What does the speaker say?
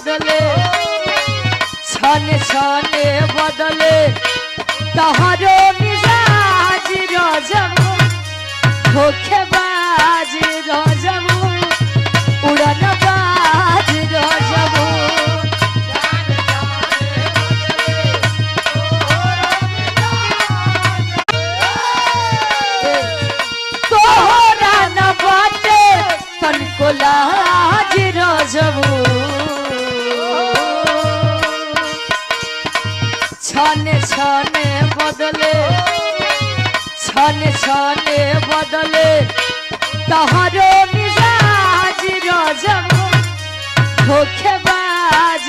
বদলে ছনে ছনে বদলে তাহারও মিজাজ রজবু ধোঁকেবাজ রজবু উড়ানবাজ রজবু তোহরা না বাटे तनको लाज रजबू छने छने बदले छने छने बदले तहारो मिजाज रजबू धोखेबाज